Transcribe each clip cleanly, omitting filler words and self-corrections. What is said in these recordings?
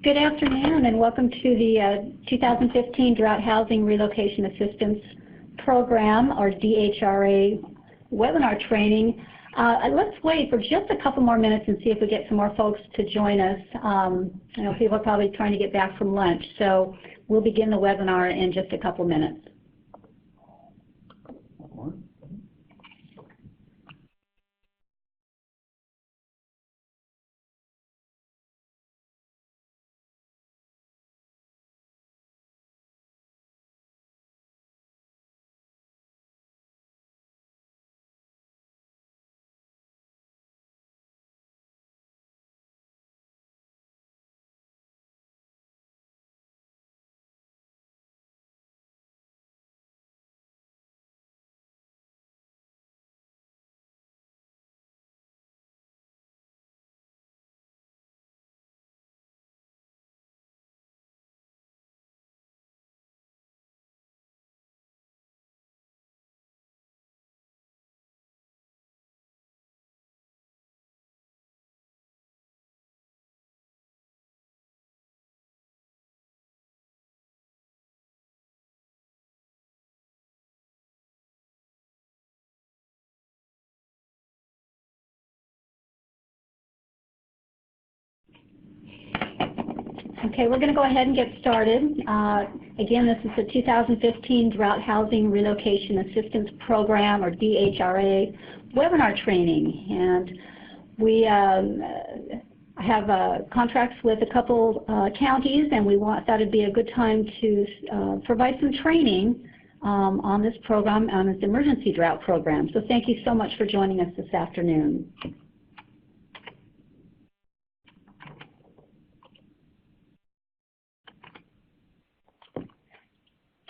Good afternoon and welcome to the 2015 Drought Housing Relocation Assistance Program, or DHRA webinar training. Let's wait for just a couple more minutes and see if we get some more folks to join us. I know people are probably trying to get back from lunch, so we'll begin the webinar in just a couple minutes. Okay, we're going to go ahead and get started. Again, this is the 2015 Drought Housing Relocation Assistance Program, or DHRA, webinar training. And we have contracts with a couple counties, and we thought it'd be a good time to provide some training on this program, on this emergency drought program. So thank you so much for joining us this afternoon.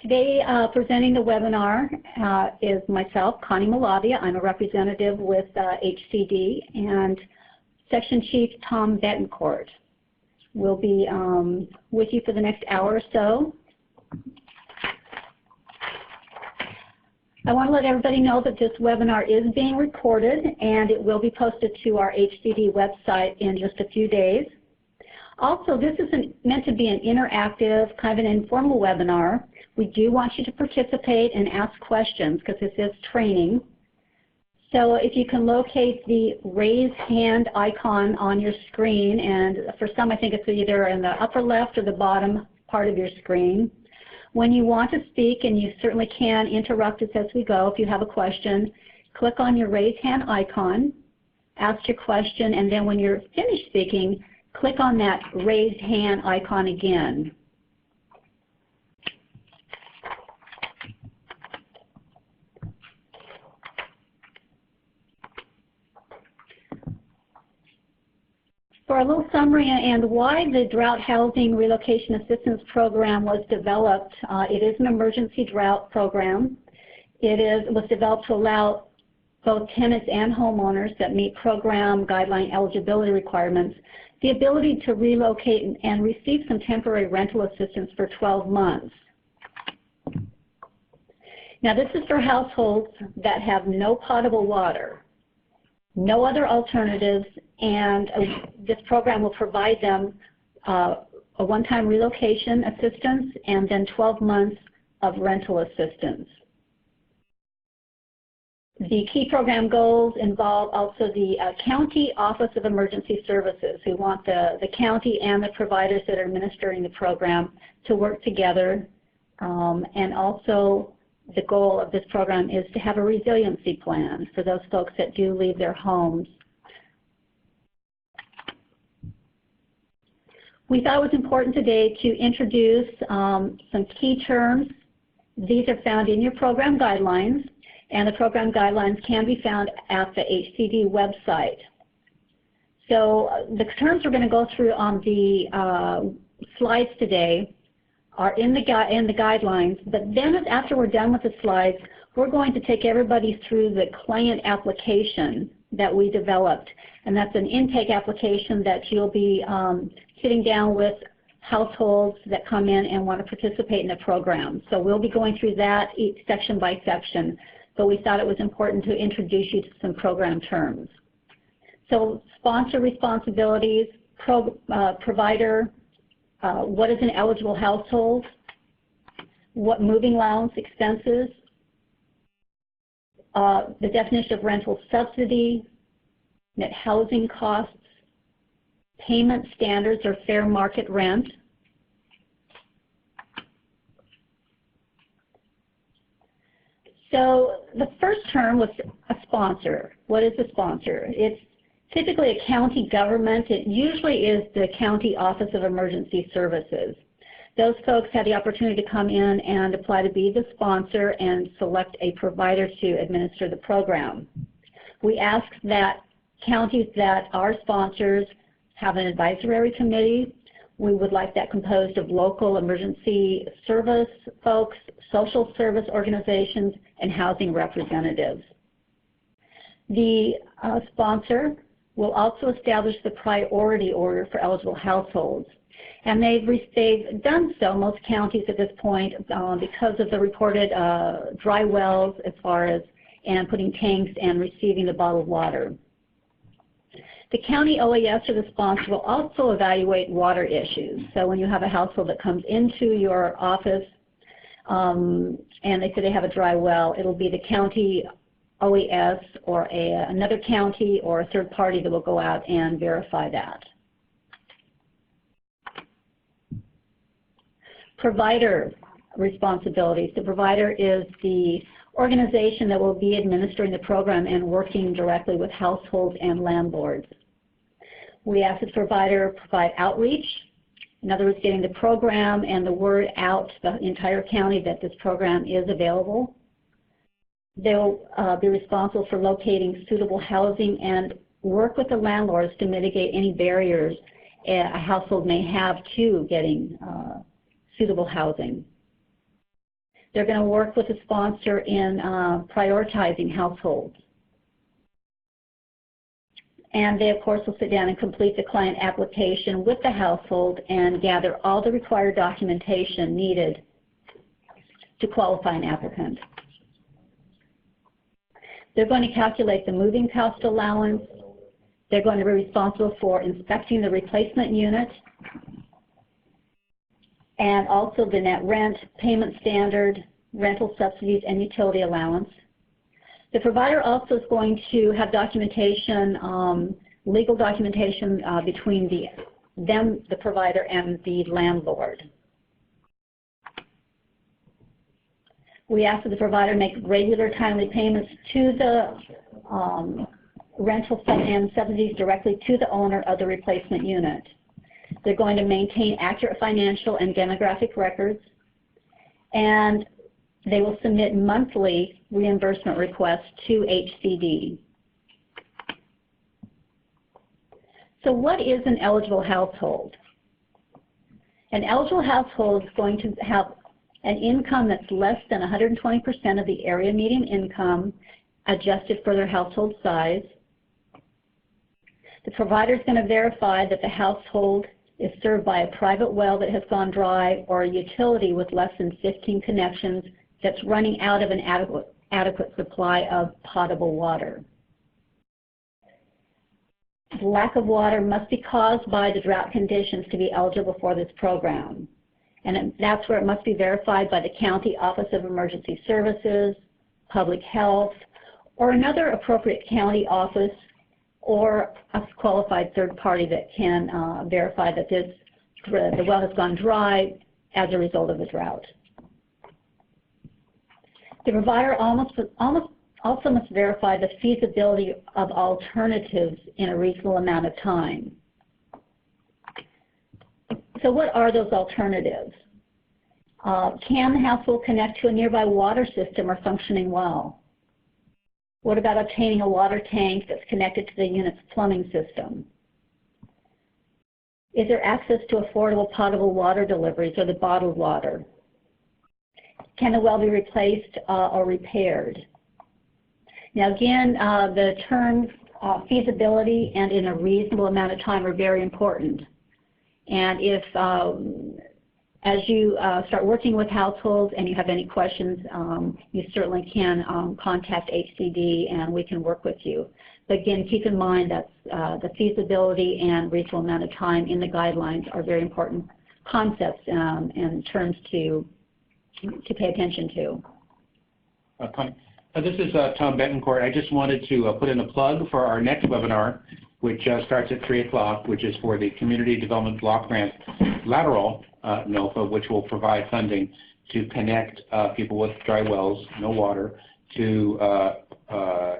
Today, presenting the webinar is myself, Connie Malavia. I'm a representative with HCD, and Section Chief Tom Betancourt will be with you for the next hour or so. I want to let everybody know that this webinar is being recorded, and it will be posted to our HCD website in just a few days. Also, this isn't meant to be an interactive, kind of an informal webinar. We do want you to participate and ask questions because this is training. So if you can locate the raise hand icon on your screen, and for some I think it's either in the upper left or the bottom part of your screen. When you want to speak, and you certainly can interrupt us as we go if you have a question, click on your raise hand icon, ask your question, and then when you're finished speaking, click on that raised hand icon again. For a little summary and why the Drought Housing Relocation Assistance Program was developed, it is an emergency drought program. It was developed to allow both tenants and homeowners that meet program guideline eligibility requirements the ability to relocate and receive some temporary rental assistance for 12 months. Now this is for households that have no potable water, no other alternatives, and this program will provide them a one-time relocation assistance and then 12 months of rental assistance. The key program goals involve also the County Office of Emergency Services, who want the county and the providers that are administering the program to work together. And also the goal of this program is to have a resiliency plan for those folks that do leave their homes. We thought it was important today to introduce some key terms. These are found in your program guidelines, and the program guidelines can be found at the HCD website. So the terms we're going to go through on the slides today are in the guidelines, but then after we're done with the slides, we're going to take everybody through the client application that we developed, and that's an intake application that you'll be sitting down with households that come in and want to participate in the program. So we'll be going through that each section by section, but we thought it was important to introduce you to some program terms. So sponsor responsibilities, provider what is an eligible household, what moving allowance expenses, the definition of rental subsidy, net housing costs, payment standards or fair market rent, so the first term was a sponsor. What is a sponsor? It's typically a county government. It usually is the County Office of Emergency Services. Those folks have the opportunity to come in and apply to be the sponsor and select a provider to administer the program. We ask that counties that are sponsors have an advisory committee. We would like that composed of local emergency service folks, social service organizations, and housing representatives. The sponsor will also establish the priority order for eligible households. And they've done so, most counties at this point, because of the reported dry wells as far as and putting tanks and receiving the bottled water. The county OAS or the sponsor will also evaluate water issues. So when you have a household that comes into your office and they say they have a dry well, it'll be the county OAS or another county or a third party that will go out and verify that. Provider responsibilities. The provider is the organization that will be administering the program and working directly with households and landlords. We ask the provider provide outreach, in other words, getting the program and the word out to the entire county that this program is available. They'll be responsible for locating suitable housing and work with the landlords to mitigate any barriers a household may have to getting suitable housing. They're going to work with the sponsor in prioritizing households. And they, of course, will sit down and complete the client application with the household and gather all the required documentation needed to qualify an applicant. They're going to calculate the moving cost allowance. They're going to be responsible for inspecting the replacement unit and also the net rent, payment standard, rental subsidies, and utility allowance. The provider also is going to have documentation, legal documentation between the provider, and the landlord. We ask that the provider make regular timely payments to the rental and subsidies directly to the owner of the replacement unit. They're going to maintain accurate financial and demographic records, and they will submit monthly reimbursement requests to HCD. So what is an eligible household? An eligible household is going to have an income that's less than 120% of the area median income adjusted for their household size. The provider is going to verify that the household is served by a private well that has gone dry or a utility with less than 15 connections that's running out of an adequate supply of potable water. The lack of water must be caused by the drought conditions to be eligible for this program. And that's where it must be verified by the County Office of Emergency Services, Public Health, or another appropriate county office or a qualified third party that can verify that the well has gone dry as a result of the drought. The provider also must verify the feasibility of alternatives in a reasonable amount of time. So what are those alternatives? Can the household connect to a nearby water system or functioning well? What about obtaining a water tank that's connected to the unit's plumbing system? Is there access to affordable potable water deliveries or the bottled water? Can the well be replaced or repaired? Now again, the terms feasibility and in a reasonable amount of time are very important. And if, as you start working with households and you have any questions, you certainly can contact HCD and we can work with you. But again, keep in mind that the feasibility and reasonable amount of time in the guidelines are very important concepts and terms to pay attention to. Connie, this is Tom Betancourt. I just wanted to put in a plug for our next webinar, which starts at 3 o'clock, which is for the Community Development Block Grant lateral NOFA, which will provide funding to connect people with dry wells, no water, to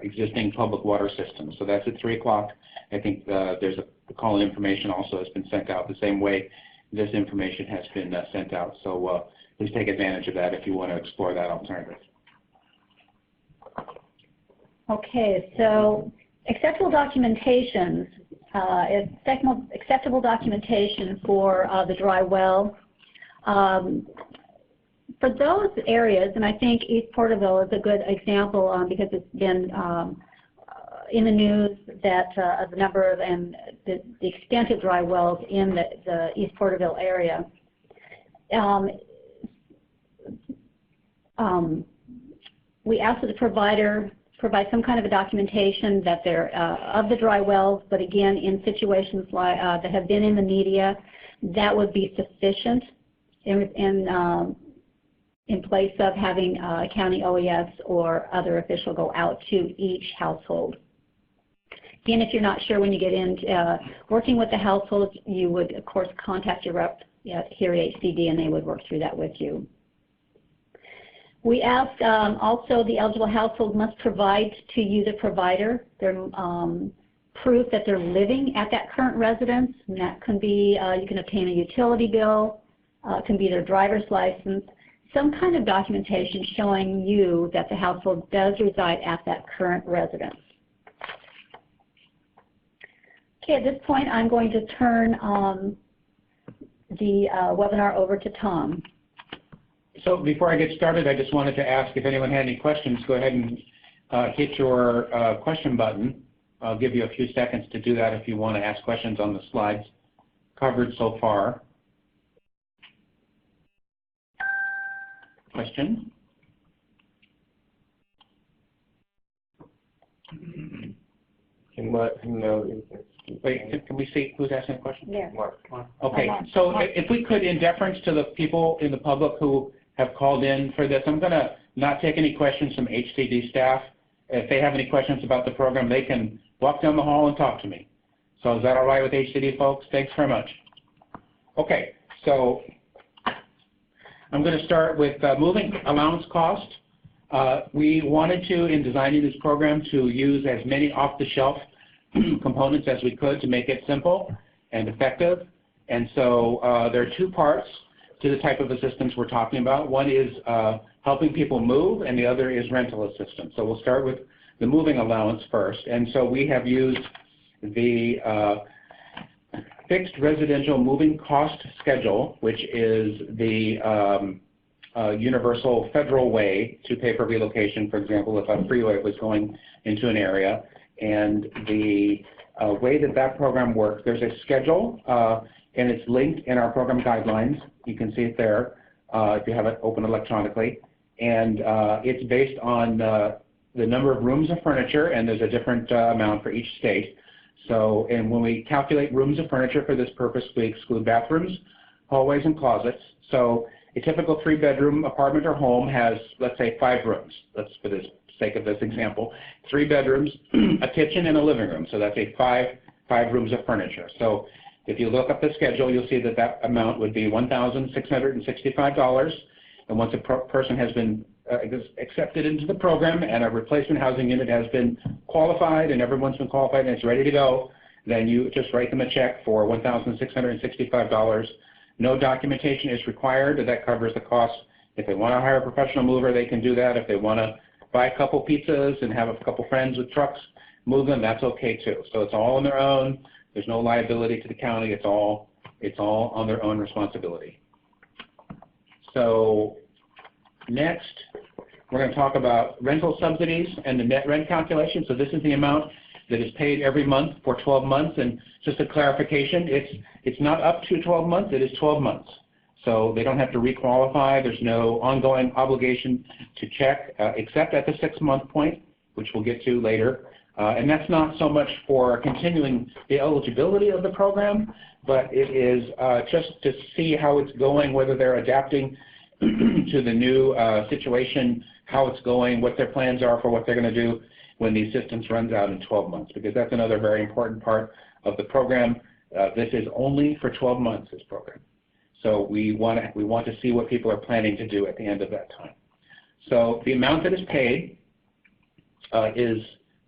existing public water systems. So that's at 3 o'clock. I think there's a call-in information also has been sent out the same way this information has been sent out. So please take advantage of that if you want to explore that alternative. Okay, so acceptable documentation for the dry well. For those areas, and I think East Porterville is a good example because it's been in the news that the number of and the extent of dry wells in the East Porterville area. We asked that the provider provide some kind of a documentation that they're of the dry wells, but again, in situations like that have been in the media, that would be sufficient in place of having a county OES or other official go out to each household. Again, if you're not sure when you get into working with the household, you would, of course, contact your rep here at HCD and they would work through that with you. We asked also the eligible household must provide to you, the provider, their proof that they're living at that current residence, and that can be, you can obtain a utility bill, it can be their driver's license, some kind of documentation showing you that the household does reside at that current residence. Okay, at this point I'm going to turn the webinar over to Tom. So before I get started, I just wanted to ask if anyone had any questions, go ahead and hit your question button. I'll give you a few seconds to do that if you want to ask questions on the slides covered so far. Question? Wait, can we see who's asking a question? Yeah. Okay, so if we could, in deference to the people in the public who have called in for this, I'm going to not take any questions from HCD staff. If they have any questions about the program, they can walk down the hall and talk to me. So is that all right with HCD folks? Thanks very much. Okay, so I'm going to start with moving allowance cost. We wanted to, in designing this program, to use as many off-the-shelf components as we could to make it simple and effective. And so there are two parts to the type of assistance we're talking about. One is helping people move, and the other is rental assistance. So we'll start with the moving allowance first. And so we have used the fixed residential moving cost schedule, which is the universal federal way to pay for relocation. For example, if a freeway was going into an area, and the way that that program works, there's a schedule, and it's linked in our program guidelines. You can see it there if you have it open electronically. And it's based on the number of rooms of furniture, and there's a different amount for each state. So, and when we calculate rooms of furniture for this purpose, we exclude bathrooms, hallways, and closets. So a typical 3-bedroom apartment or home has, let's say, 5 rooms. Let's, for the sake of this example, 3 bedrooms, a kitchen, and a living room. So that's a 5 rooms of furniture. So if you look up the schedule, you'll see that that amount would be $1,665. And once a person has been accepted into the program and a replacement housing unit has been qualified and everyone's been qualified and it's ready to go, then you just write them a check for $1,665. No documentation is required. That covers the cost. If they want to hire a professional mover, they can do that. If they want to buy a couple pizzas and have a couple friends with trucks move them, that's okay too. So it's all on their own. There's no liability to the county. It's all on their own responsibility. So next, we're going to talk about rental subsidies and the net rent calculation. So this is the amount that is paid every month for 12 months. And just a clarification, it's not up to 12 months, it is 12 months. So they don't have to requalify. There's no ongoing obligation to check, except at the 6-month point, which we'll get to later. And that's not so much for continuing the eligibility of the program, but it is just to see how it's going, whether they're adapting to the new situation, how it's going, what their plans are for what they're going to do when the assistance runs out in 12 months, because that's another very important part of the program. This is only for 12 months, this program. So we want to see what people are planning to do at the end of that time. So the amount that is paid is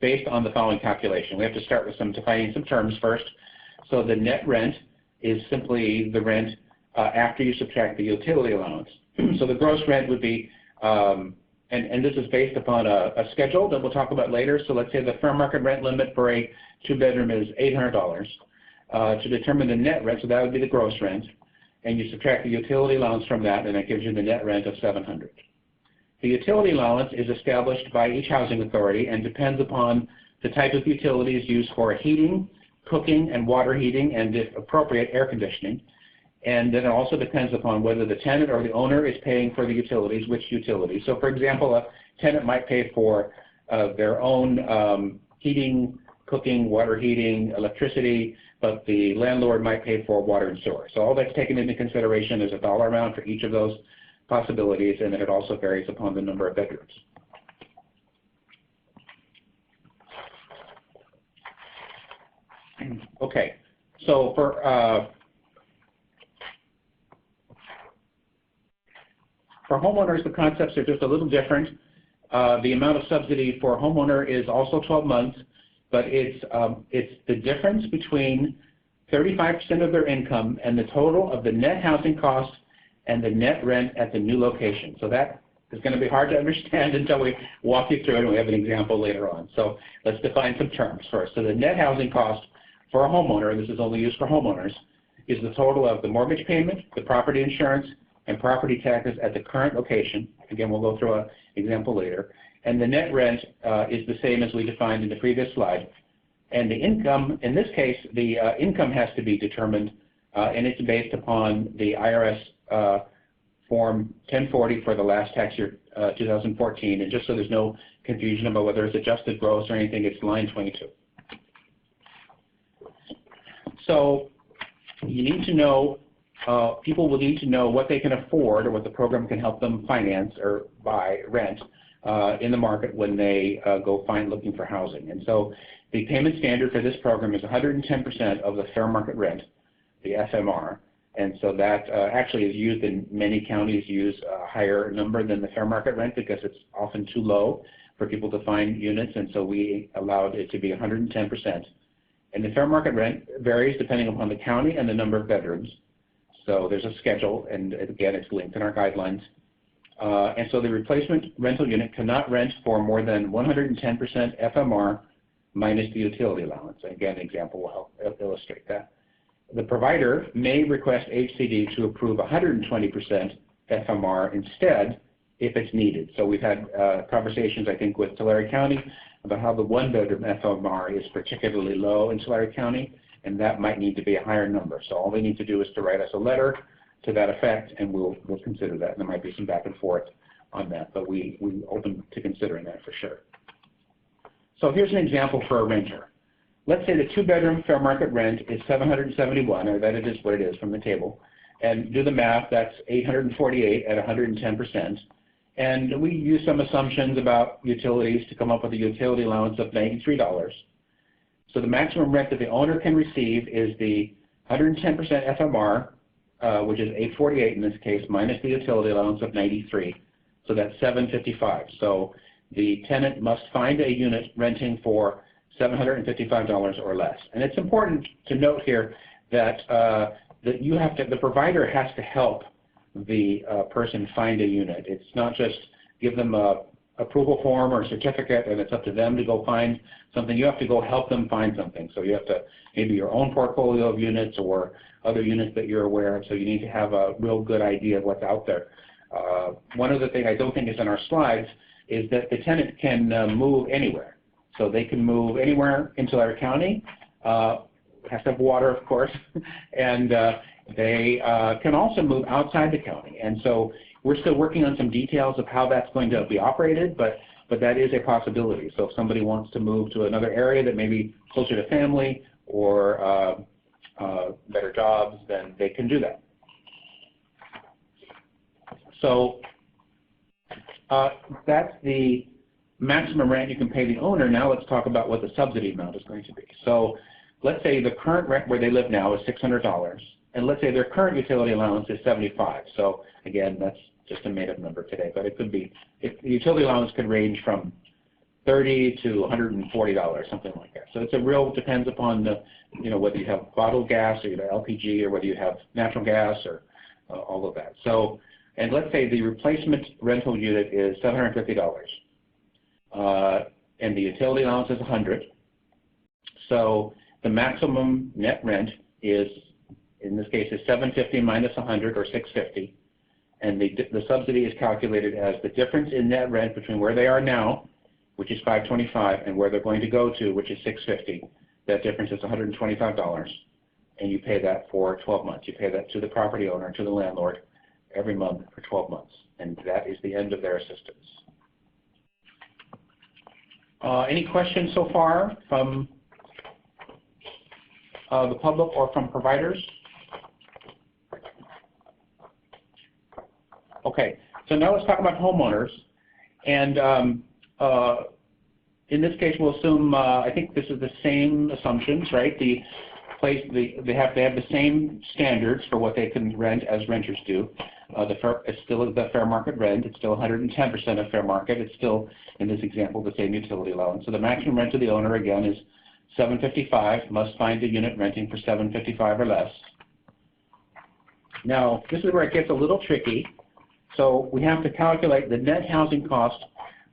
based on the following calculation. We have to start with defining some terms first. So the net rent is simply the rent after you subtract the utility allowance. So the gross rent would be, and this is based upon a schedule that we'll talk about later. So let's say the fair market rent limit for a 2-bedroom is $800. To determine the net rent, so that would be the gross rent, and you subtract the utility allowance from that, and that gives you the net rent of $700. The utility allowance is established by each housing authority and depends upon the type of utilities used for heating, cooking, and water heating, and if appropriate, air conditioning. And then it also depends upon whether the tenant or the owner is paying for the utilities, which utilities. So for example, a tenant might pay for their own heating, cooking, water heating, electricity, but the landlord might pay for water and sewer. So all that's taken into consideration is a dollar amount for each of those possibilities, and then it also varies upon the number of bedrooms. Okay, so for homeowners, the concepts are just a little different. The amount of subsidy for a homeowner is also 12 months, but it's the difference between 35% of their income and the total of the net housing cost and the net rent at the new location. So that is going to be hard to understand until we walk you through it, and we have an example later on. So let's define some terms first. So the net housing cost for a homeowner, and this is only used for homeowners, is the total of the mortgage payment, the property insurance, and property taxes at the current location. Again, we'll go through an example later. And the net rent is the same as we defined in the previous slide. And the income, in this case, the income has to be determined, and it's based upon the IRS Form 1040 for the last tax year, 2014. And just so there's no confusion about whether it's adjusted gross or anything, it's line 22. So you need to know, people will need to know what they can afford or what the program can help them finance or buy, rent in the market when they go looking for housing. And so the payment standard for this program is 110% of the fair market rent, the FMR. And so that actually is used in many counties, use a higher number than the fair market rent because it's often too low for people to find units, and so we allowed it to be 110%. And the fair market rent varies depending upon the county and the number of bedrooms. So there's a schedule, and again, it's linked in our guidelines. And so the replacement rental unit cannot rent for more than 110% FMR minus the utility allowance. Again, an example will help illustrate that. The provider may request HCD to approve 120% FMR instead if it's needed. So we've had conversations, I think, with Tulare County about how the 1-bedroom FMR is particularly low in Tulare County, and that might need to be a higher number. So all they need to do is to write us a letter to that effect, and we'll consider that. And there might be some back and forth on that, but we're open to considering that for sure. So here's an example for a renter. Let's say the 2-bedroom fair market rent is $771, or that it is what it is from the table. And do the math, that's $848 at 110%. And we use some assumptions about utilities to come up with a utility allowance of $93. So the maximum rent that the owner can receive is the 110% FMR, which is $848 in this case, minus the utility allowance of $93. So that's $755. So the tenant must find a unit renting for $755 or less. And it's important to note here that the provider has to help the person find a unit. It's not just give them a approval form or a certificate and it's up to them to go find something. You have to go help them find something. So you have to, maybe your own portfolio of units or other units that you're aware of, so you need to have a real good idea of what's out there. One other thing I don't think is in our slides is that the tenant can move anywhere. So they can move anywhere in Tulare County, has to have water, of course, and they can also move outside the county. And so we're still working on some details of how that's going to be operated, but but that is a possibility. So if somebody wants to move to another area that may be closer to family or better jobs, then they can do that. So that's the maximum rent you can pay the owner. Now let's talk about what the subsidy amount is going to be. So let's say the current rent where they live now is $600, and let's say their current utility allowance is $75. So again, that's just a made-up number today, but it could be, the utility allowance could range from $30 to $140, something like that. So it's depends upon the, whether you have bottled gas or you have LPG or whether you have natural gas or all of that. So, and let's say the replacement rental unit is $750, and the utility allowance is $100. So the maximum net rent is, in this case, is $750 minus $100, or $650. And the subsidy is calculated as the difference in net rent between where they are now, which is $525, and where they're going to go to, which is $650. That difference is $125, and you pay that for 12 months. You pay that to the property owner, to the landlord, every month for 12 months, and that is the end of their assistance. Any questions so far from the public or from providers? Okay, so now let's talk about homeowners, and in this case we'll assume, I think this is the same assumptions, right? They have the same standards for what they can rent as renters do. It's still the fair market rent. It's still 110% of fair market. It's still, in this example, the same utility allowance. So the maximum rent to the owner, again, is $755. Must find a unit renting for $755 or less. Now, this is where it gets a little tricky. So we have to calculate the net housing cost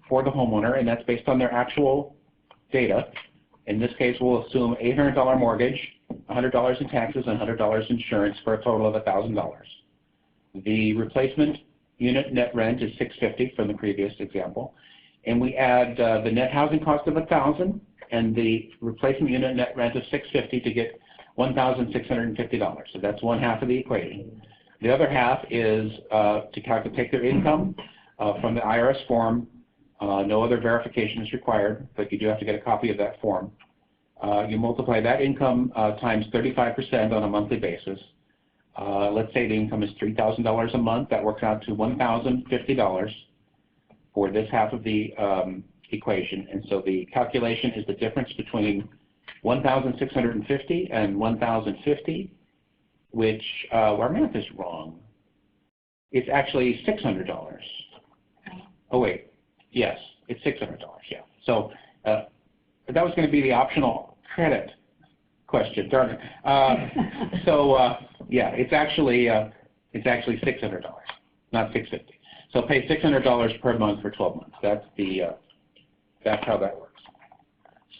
for the homeowner, and that's based on their actual data. In this case, we'll assume $800 mortgage, $100 in taxes, and $100 insurance for a total of $1,000. The replacement unit net rent is $650 from the previous example, and we add the net housing cost of $1,000 and the replacement unit net rent of $650 to get $1,650. So that's one half of the equation. The other half is to take their income from the IRS form. No other verification is required, but you do have to get a copy of that form. You multiply that income times 35% on a monthly basis. Let's say the income is $3,000 a month. That works out to $1,050 for this half of the equation. And so the calculation is the difference between $1,650 and $1,050, which our math is wrong. It's actually $600. Oh wait, yes, it's $600. Yeah. So that was going to be the optional credit question, darn it. Yeah, it's actually $600, not $650. So pay $600 per month for 12 months. That's how that works.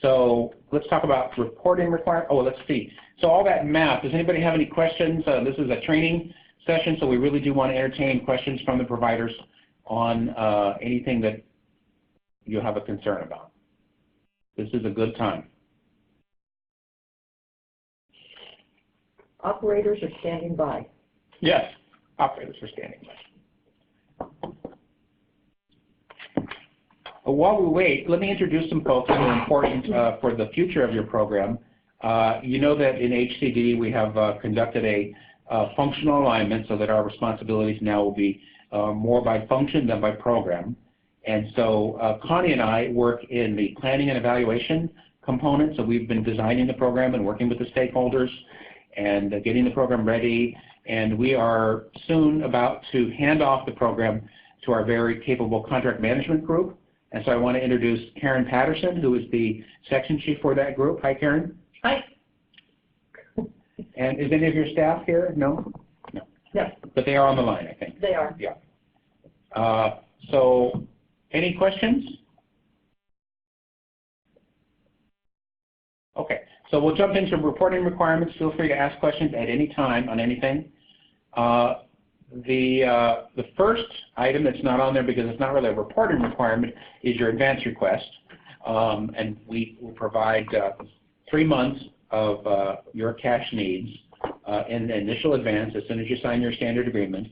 So let's talk about reporting requirements. Oh, let's see. So all that math. Does anybody have any questions? This is a training session, so we really do want to entertain questions from the providers on anything that you have a concern about. This is a good time. Operators are standing by. Yes, operators are standing by. While we wait, let me introduce some folks that are important for the future of your program. You know that in HCD we have conducted a functional alignment so that our responsibilities now will be more by function than by program. And so Connie and I work in the planning and evaluation component. So we've been designing the program and working with the stakeholders and getting the program ready. And we are soon about to hand off the program to our very capable contract management group. And so I want to introduce Karen Patterson, who is the section chief for that group. Hi, Karen. Hi. And is any of your staff here? No? No. No. But they are on the line, I think. They are. Yeah. So any questions? Okay. So we'll jump into reporting requirements. Feel free to ask questions at any time on anything. The first item that's not on there because it's not really a reporting requirement is your advance request. And we will provide 3 months of your cash needs in the initial advance as soon as you sign your standard agreement.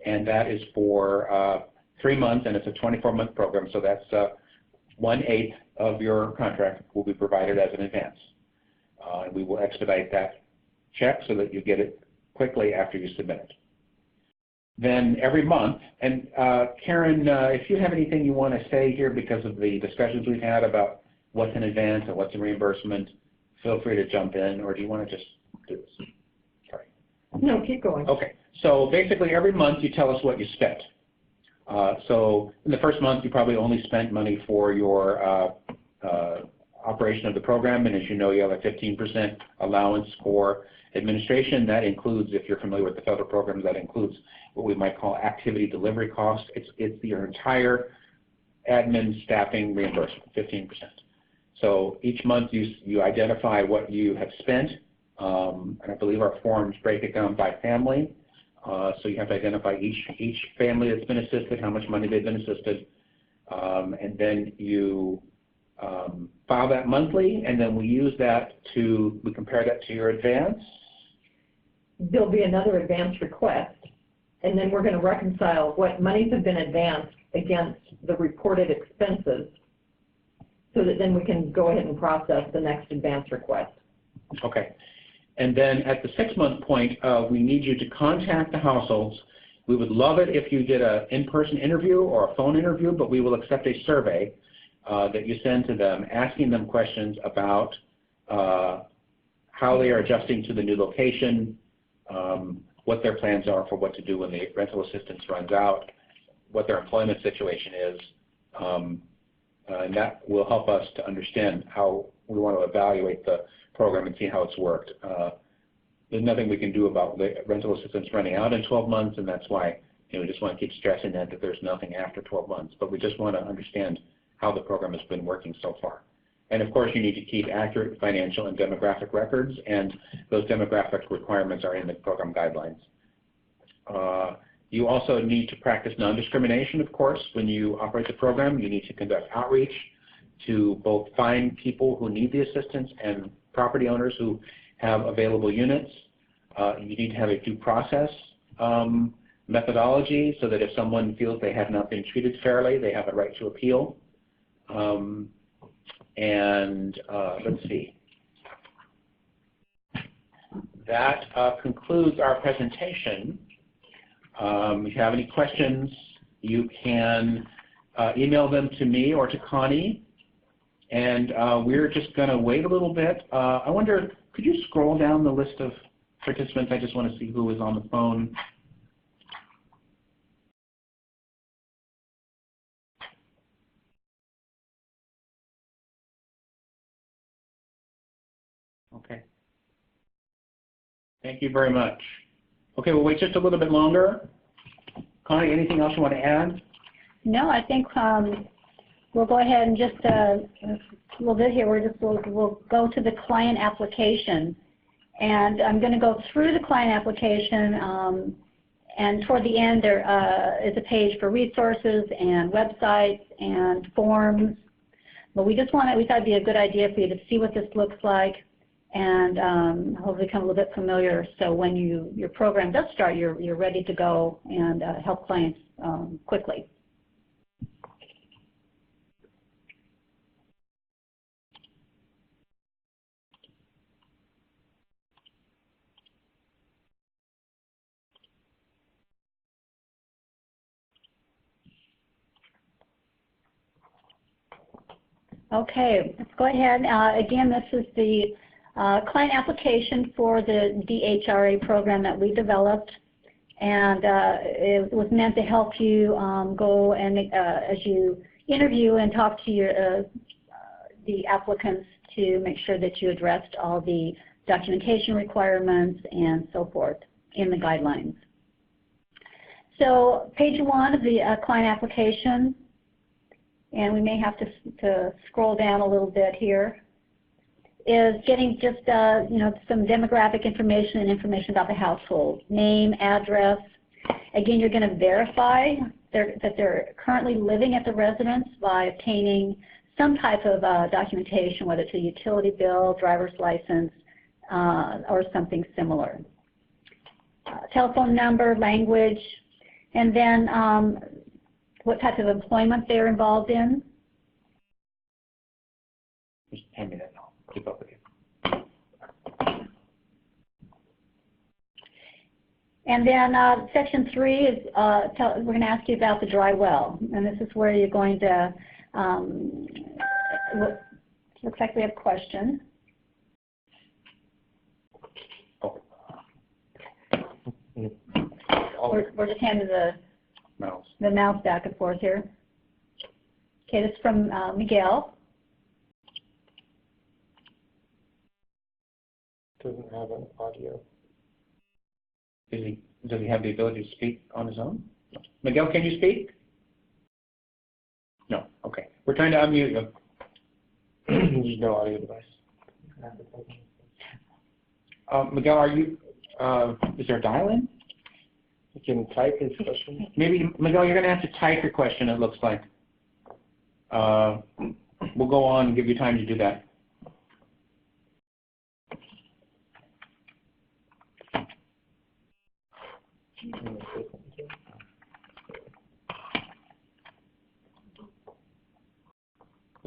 And that is for 3 months, and it's a 24-month program, so that's 1/8 of your contract will be provided as an advance. And we will expedite that check so that you get it quickly after you submit it. Then every month, and Karen, if you have anything you want to say here because of the discussions we've had about what's an advance and what's a reimbursement, feel free to jump in, or do you want to just do this? Sorry. No, keep going. Okay, so basically every month you tell us what you spent. So in the first month you probably only spent money for your operation of the program, and as you know you have a 15% allowance for administration. That includes, if you're familiar with the federal programs, that includes what we might call activity delivery costs. It's your entire admin staffing reimbursement, 15%. So each month you identify what you have spent, and I believe our forms break it down by family. So you have to identify each family that's been assisted, how much money they've been assisted, and then you file that monthly, and then we compare that to your advance. There'll be another advance request, and then we're going to reconcile what monies have been advanced against the reported expenses so that then we can go ahead and process the next advance request. Okay. And then at the 6-month point, we need you to contact the households. We would love it if you did an in-person interview or a phone interview, but we will accept a survey that you send to them, asking them questions about how they are adjusting to the new location, what their plans are for what to do when the rental assistance runs out, what their employment situation is, and that will help us to understand how we want to evaluate the program and see how it's worked. There's nothing we can do about the rental assistance running out in 12 months, and that's why we just want to keep stressing that there's nothing after 12 months. But we just want to understand how the program has been working so far. And of course, you need to keep accurate financial and demographic records, and those demographic requirements are in the program guidelines. You also need to practice non-discrimination, of course. When you operate the program, you need to conduct outreach to both find people who need the assistance and property owners who have available units. You need to have a due process methodology so that if someone feels they have not been treated fairly, they have a right to appeal. Let's see. That concludes our presentation. If you have any questions, you can email them to me or to Connie. And we're just going to wait a little bit. I wonder, could you scroll down the list of participants? I just want to see who is on the phone. Okay. Thank you very much. Okay, we'll wait just a little bit longer. Connie, anything else you want to add? No, I think we'll go ahead and just a little bit here. We'll go to the client application, and I'm going to go through the client application. And toward the end, there is a page for resources and websites and forms. But we thought it'd be a good idea for you to see what this looks like, and hopefully become a little bit familiar. So when your program does start, you're ready to go and help clients quickly. Okay, let's go ahead. Again, this is the client application for the DHRA program that we developed, and it was meant to help you go and as you interview and talk to the applicants to make sure that you addressed all the documentation requirements and so forth in the guidelines. So page 1 of the client application, and we may have to scroll down a little bit here, is getting just some demographic information and information about the household. Name, address. Again, you're going to verify that they're currently living at the residence by obtaining some type of documentation, whether it's a utility bill, driver's license, or something similar. Telephone number, language, and then what type of employment they're involved in. Just hand me that and I'll keep up with you. And then section 3 is, we're going to ask you about the dry well. And this is where you're going to, looks like we have a question. Oh. We're just handing the mouse back and forth here. Okay, this is from Miguel. Doesn't have an audio. Does he have the ability to speak on his own? No. Miguel, can you speak? No. Okay. We're trying to unmute you. There's no audio device. Miguel, are you? Is there a dial-in? You can type his question. Maybe Miguel, you're going to have to type your question. It looks like. We'll go on and give you time to do that.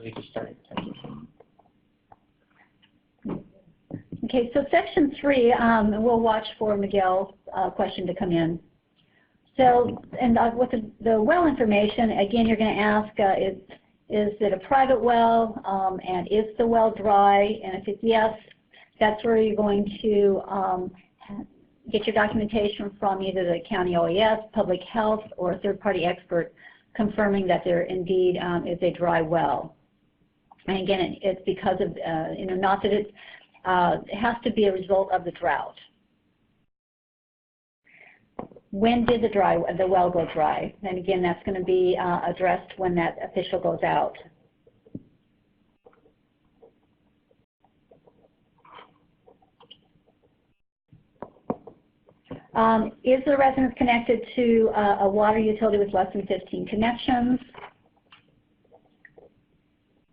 He just started. Okay, so section 3, we'll watch for Miguel's question to come in. So, and with the well information, again, you're going to ask, is it a private well, and is the well dry? And if it's yes, that's where you're going to get your documentation from either the county OES, public health, or a third-party expert confirming that there indeed is a dry well. And again, it's because of, not that it has to be a result of the drought. When did the well go dry? And again, that's going to be addressed when that official goes out. Is the residence connected to a water utility with less than 15 connections?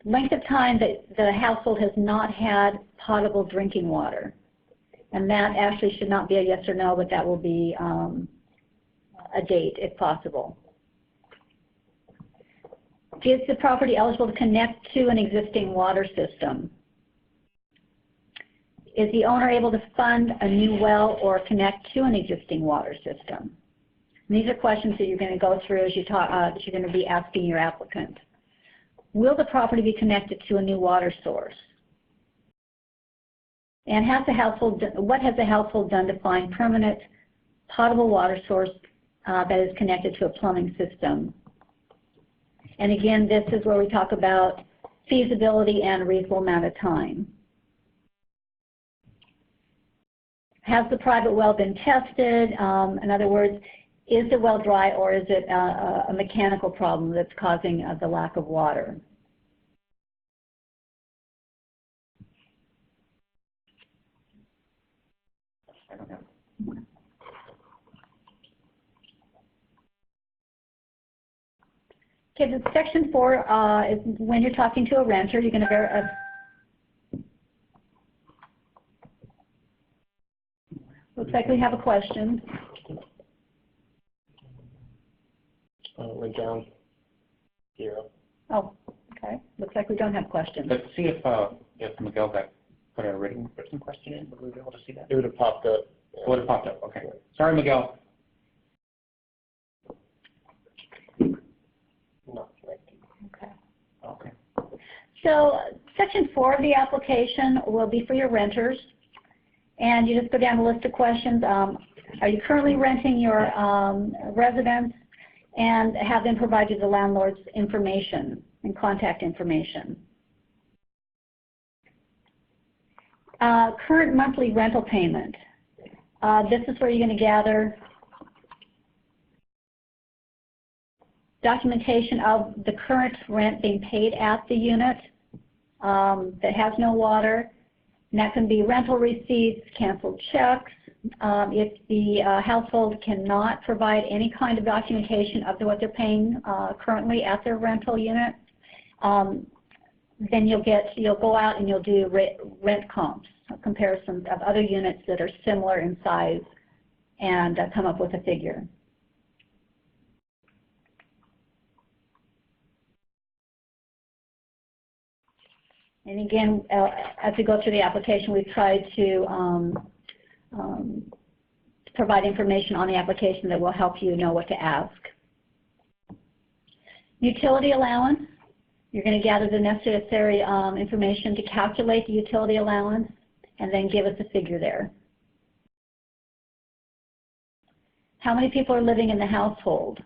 Length of time that the household has not had potable drinking water. And that actually should not be a yes or no, but that will be a date if possible. Is the property eligible to connect to an existing water system? Is the owner able to fund a new well or connect to an existing water system? And these are questions that you're going to go through as you talk, that you're going to be asking your applicant. Will the property be connected to a new water source? And what has the household done to find permanent potable water source that is connected to a plumbing system? And again, this is where we talk about feasibility and a reasonable amount of time. Has the private well been tested? In other words, is the well dry, or is it a mechanical problem that's causing the lack of water? I don't know. Okay, the section 4 is when you're talking to a renter, you're going to verify. Looks like we have a question. It went down 0. Oh, okay. Looks like we don't have questions. Let's see if Miguel put a written question in. Would we be able to see that? It would have popped up. Yeah. It would have popped up. Okay. Sorry, Miguel. Not connected. Okay. Okay. So section 4 of the application will be for your renters. And you just go down the list of questions. Are you currently renting your residence, and have them provide you the landlord's information and contact information? Current monthly rental payment. This is where you're going to gather documentation of the current rent being paid at the unit that has no water. And that can be rental receipts, canceled checks. If the household cannot provide any kind of documentation of what they're paying currently at their rental unit, then you'll go out and you'll do rent comps, comparisons of other units that are similar in size, and come up with a figure. And again, as we go through the application, we've tried to provide information on the application that will help you know what to ask. Utility allowance. You're going to gather the necessary information to calculate the utility allowance and then give us a figure there. How many people are living in the household?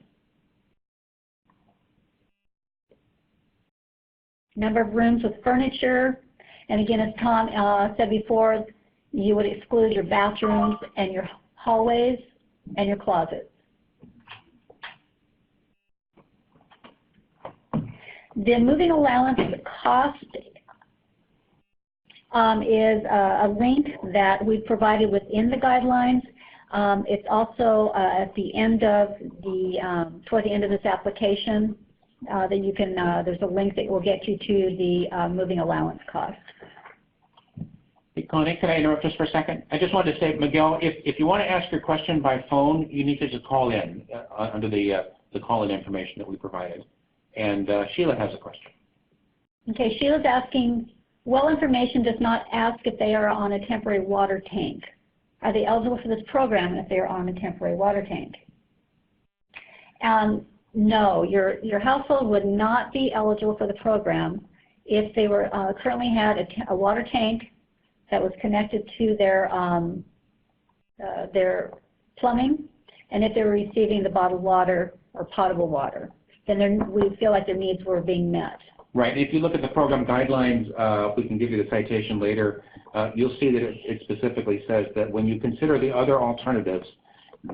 Number of rooms with furniture. And again, as Tom said before, you would exclude your bathrooms and your hallways and your closets. The moving allowance cost is a link that we've provided within the guidelines. It's also at the end of the, toward the end of this application that you can, there's a link that will get you to the moving allowance cost. Hey, Connie, can I interrupt just for a second? I just wanted to say, Miguel, if you want to ask your question by phone, you need to just call in under the call-in information that we provided. And Sheila has a question. Okay, Sheila's asking, well information does not ask if they are on a temporary water tank. Are they eligible for this program if they are on a temporary water tank? No, your household would not be eligible for the program if they were currently had a water tank that was connected to their plumbing, and if they were receiving the bottled water or potable water. Then we feel like their needs were being met. Right. If you look at the program guidelines, we can give you the citation later, you'll see that it specifically says that when you consider the other alternatives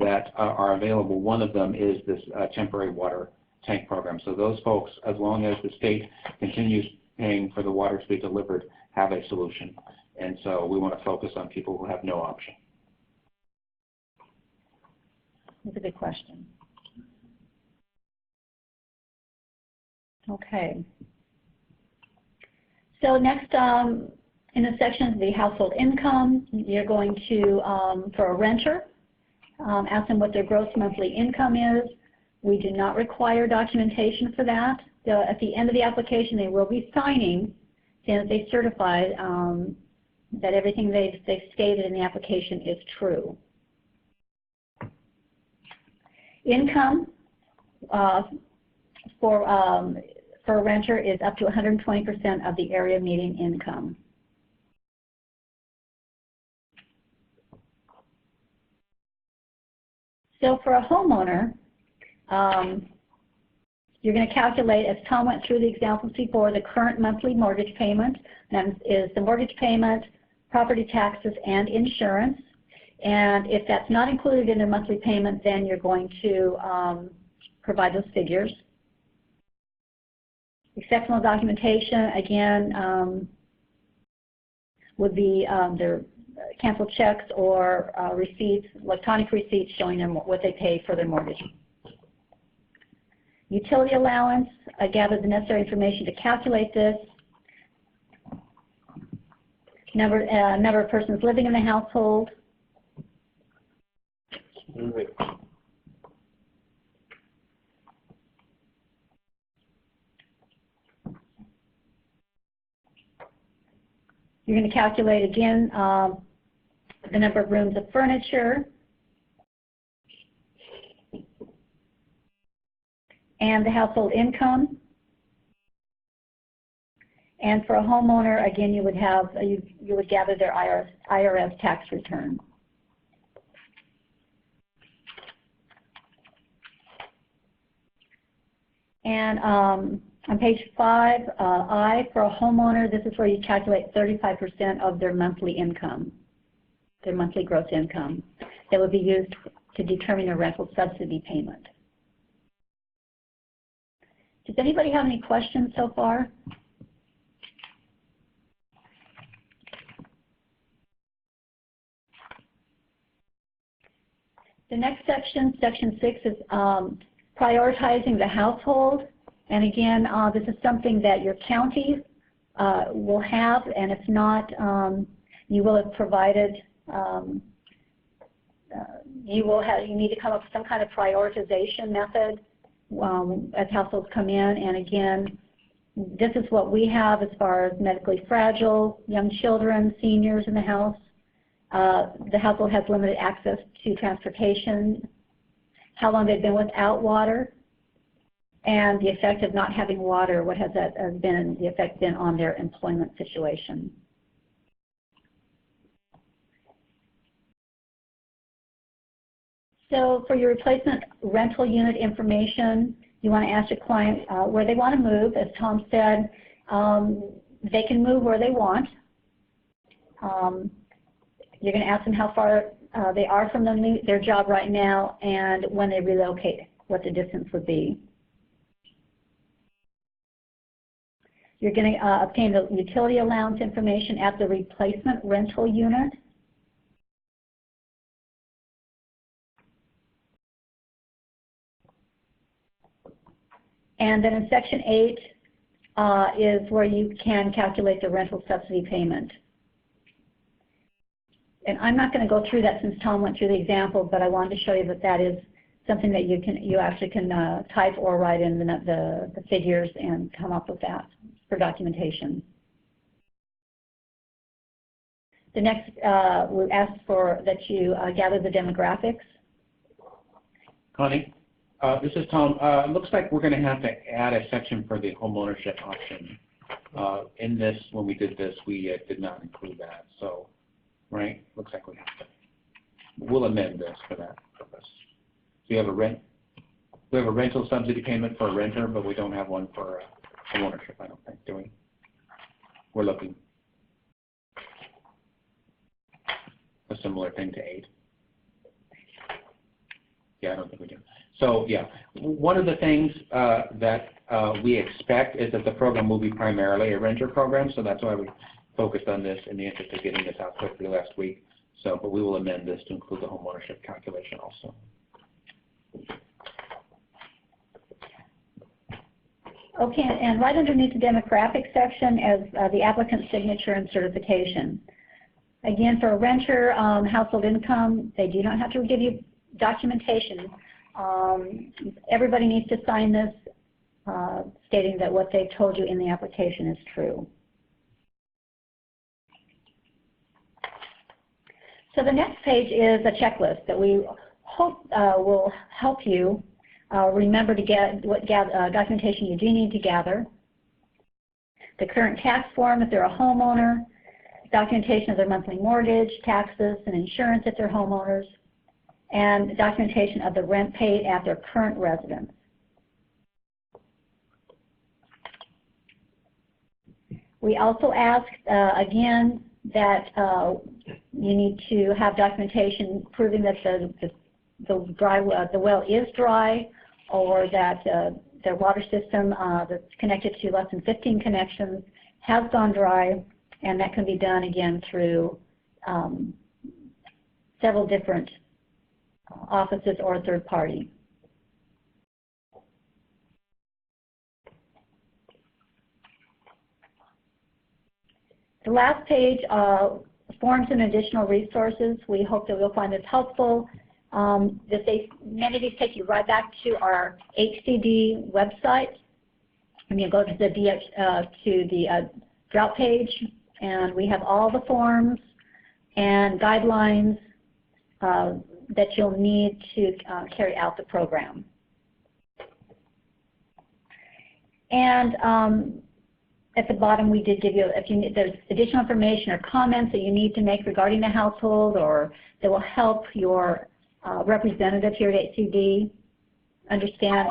that are available, one of them is this temporary water tank program. So those folks, as long as the state continues paying for the water to be delivered, have a solution. And so we want to focus on people who have no option. That's a good question. Okay. So next, in the section of the household income, you're going to, for a renter, ask them what their gross monthly income is. We do not require documentation for that. At the end of the application, they will be signing, saying that they certify that everything they've stated in the application is true. Income for a renter is up to 120% of the area median income. So for a homeowner, you're going to calculate, as Tom went through the examples before, the current monthly mortgage payment. That is the mortgage payment, property taxes, and insurance. And if that's not included in their monthly payment, then you're going to provide those figures. Exceptional documentation, again, would be their canceled checks or receipts, electronic receipts showing them what they pay for their mortgage. Utility allowance, I gathered the necessary information to calculate this. Number of persons living in the household. You're going to calculate again the number of rooms of furniture and the household income. And for a homeowner, again, you would have you would gather their IRS tax return. And on page 5, I, for a homeowner, this is where you calculate 35% of their monthly income, their monthly gross income, that would be used to determine their rental subsidy payment. Does anybody have any questions so far? The next section, section 6, is prioritizing the household. And again, this is something that your county will have, and if not, you will have provided, you need to come up with some kind of prioritization method as households come in. And again, This is what we have as far as medically fragile, young children, seniors in the house. The household has limited access to transportation, how long they've been without water, and the effect of not having water, what has that been, the effect been on their employment situation. So for your replacement rental unit information, you want to ask your client where they want to move. As Tom said, they can move where they want. You're going to ask them how far they are from their job right now and when they relocate, what the distance would be. You're going to obtain the utility allowance information at the replacement rental unit. And then in Section 8 is where you can calculate the rental subsidy payment. And I'm not going to go through that since Tom went through the example, but I wanted to show you that that is something that you actually can type or write in the figures and come up with that for documentation. The next, we asked for that you gather the demographics. Connie, this is Tom. It looks like we're going to have to add a section for the home ownership option. In this, when we did this, we did not include that. So, right? Looks like we have to. We'll amend this for that purpose. So you have we have a rental subsidy payment for a renter, but we don't have one for home ownership, I don't think, do we? We're looking. A similar thing to 8. Yeah, I don't think we do. So yeah, one of the things that we expect is that the program will be primarily a renter program, so that's why we focused on this in the interest of getting this out quickly last week. So, but we will amend this to include the home ownership calculation also. Okay, and right underneath the demographic section is the applicant's signature and certification. Again, for a renter, household income, they do not have to give you documentation. Everybody needs to sign this stating that what they've told you in the application is true. So the next page is a checklist that we hope will help you remember to get what documentation you do need to gather. The current tax form if they're a homeowner, documentation of their monthly mortgage, taxes, and insurance if they're homeowners, and documentation of the rent paid at their current residence. We also ask, again, that you need to have documentation proving that the well is dry, or that their water system that's connected to less than 15 connections has gone dry, and that can be done again through several different offices or a third party. The last page, forms and additional resources. We hope that you'll find this helpful. Many of these take you right back to our HCD website. And you go to the drought page, and we have all the forms and guidelines that you'll need to carry out the program. And at the bottom, we did give you, if there's additional information or comments that you need to make regarding the household, or that will help your representative here at HCD understand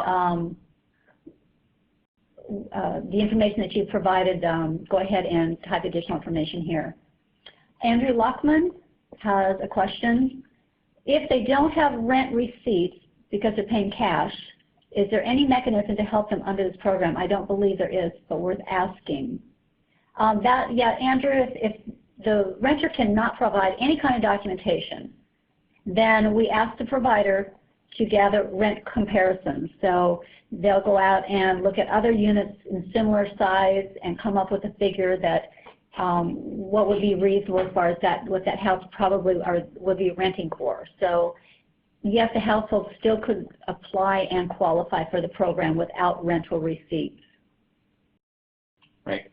the information that you've provided, go ahead and type additional information here. Andrew Lockman has a question. If they don't have rent receipts because they're paying cash, is there any mechanism to help them under this program? I don't believe there is, but worth asking. Yeah, Andrew, if the renter cannot provide any kind of documentation, then we ask the provider to gather rent comparisons. So they'll go out and look at other units in similar size and come up with a figure that what would be reasonable as far as what that house probably would be renting for. So yes, the household still could apply and qualify for the program without rental receipts. right?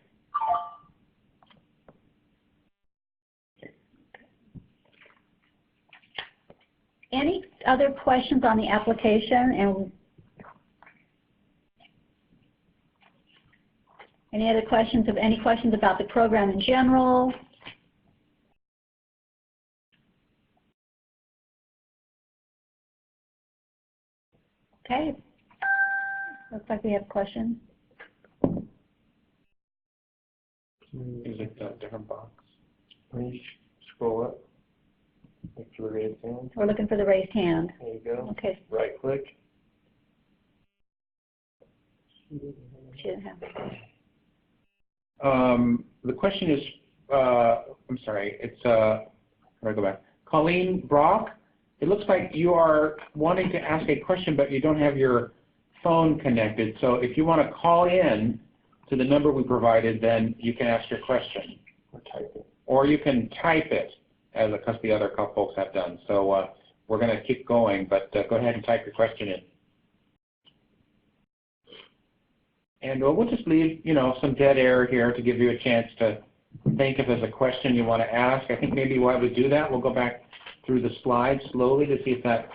Any other questions on the application? And any questions about the program in general? Okay. Looks like we have questions. Is it a different box? When you scroll up, look for the raised hand. We're looking for the raised hand. There you go. Okay. Right click. She didn't have it. The question is, I'm sorry, it's, how do I go back? Colleen Brock, it looks like you are wanting to ask a question, but you don't have your phone connected. So if you want to call in to the number we provided, then you can ask your question. Or type it. Or you can type it, as the other couple folks have done. So we're going to keep going, but go ahead and type your question in. And we'll just leave, some dead air here to give you a chance to think if there's a question you want to ask. I think maybe while we do that, we'll go back through the slides slowly to see if that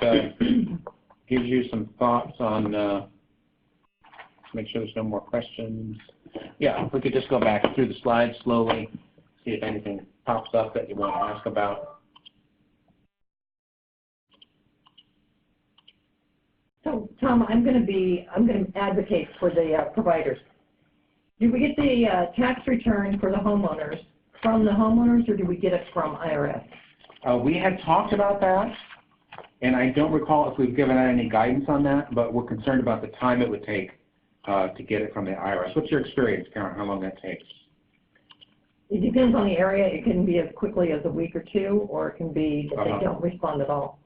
gives you some thoughts on, make sure there's no more questions. Yeah, if we could just go back through the slides slowly, see if anything pops up that you want to ask about. So, Tom, I'm going to advocate for the providers. Do we get the tax return for the homeowners from the homeowners, or do we get it from IRS? We had talked about that, and I don't recall if we've given out any guidance on that, but we're concerned about the time it would take to get it from the IRS. What's your experience, Karen, how long that takes? It depends on the area. It can be as quickly as a week or two, or it can be that they don't respond at all.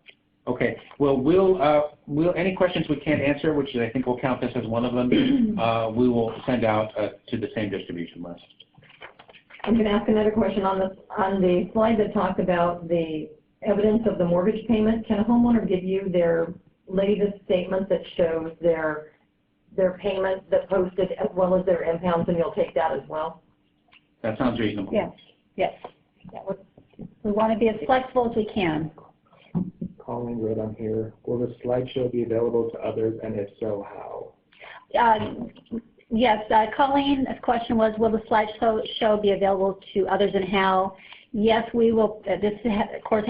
Okay. Well, we'll any questions we can't answer, which I think we'll count this as one of them, we will send out to the same distribution list. I'm going to ask another question on the slide that talked about the evidence of the mortgage payment. Can a homeowner give you their latest statement that shows their payment that posted as well as their impounds, and you'll take that as well? That sounds reasonable. Yes. Yes. We want to be as flexible as we can. Colleen wrote on here, will the slideshow be available to others, and if so, how? Yes, Colleen's question was, will the slideshow be available to others and how? Yes, we will. This, of course,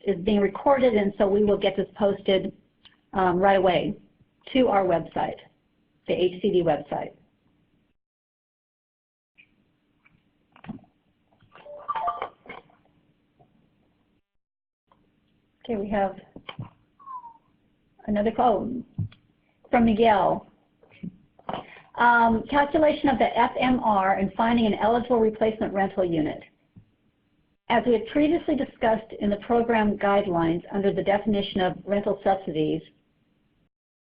is being recorded, and so we will get this posted right away to our website, the HCD website. Okay, we have another call from Miguel. Calculation of the FMR and finding an eligible replacement rental unit. As we had previously discussed in the program guidelines under the definition of rental subsidies,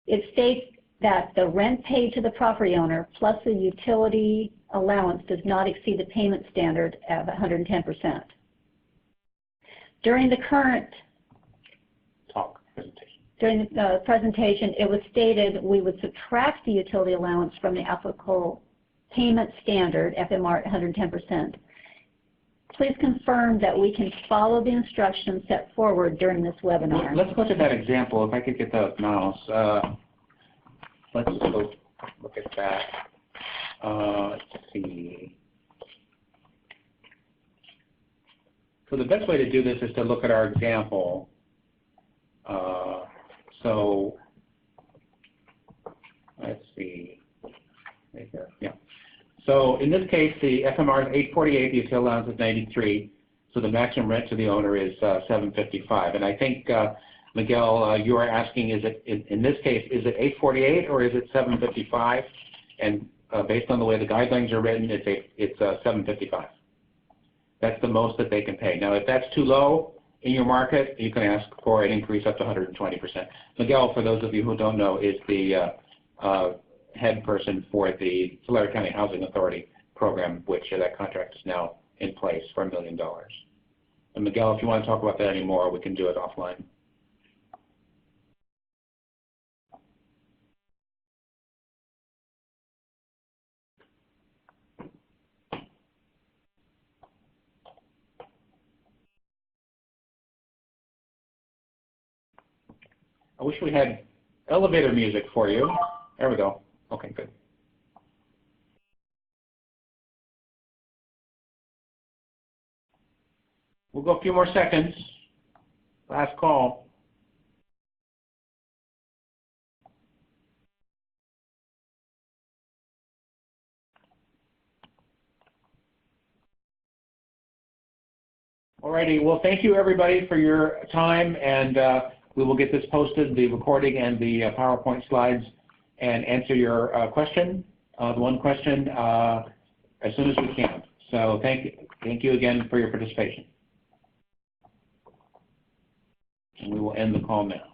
it states that the rent paid to the property owner plus the utility allowance does not exceed the payment standard of 110%. During the current During the presentation, it was stated we would subtract the utility allowance from the applicable payment standard, FMR at 110%. Please confirm that we can follow the instructions set forward during this webinar. Let's look at that example. If I could get the mouse. Let's go look at that. Let's see. So the best way to do this is to look at our example. So let's see. Right here. Yeah. So in this case, the FMR is 848, the utility allowance is 93, so the maximum rent to the owner is 755. And I think, Miguel, you are asking, is it in this case, is it 848 or is it 755? And based on the way the guidelines are written, it's 755. That's the most that they can pay. Now, if that's too low in your market, you can ask for an increase up to 120%. Miguel, for those of you who don't know, is the head person for the Tulare County Housing Authority program, which that contract is now in place for $1 million. And Miguel, if you want to talk about that anymore, we can do it offline. I wish we had elevator music for you. There we go. Okay, good. We'll go a few more seconds. Last call. Alrighty, well thank you everybody for your time, and we will get this posted, the recording and the PowerPoint slides, and answer your question, the one question, as soon as we can. So thank you again for your participation. And we will end the call now.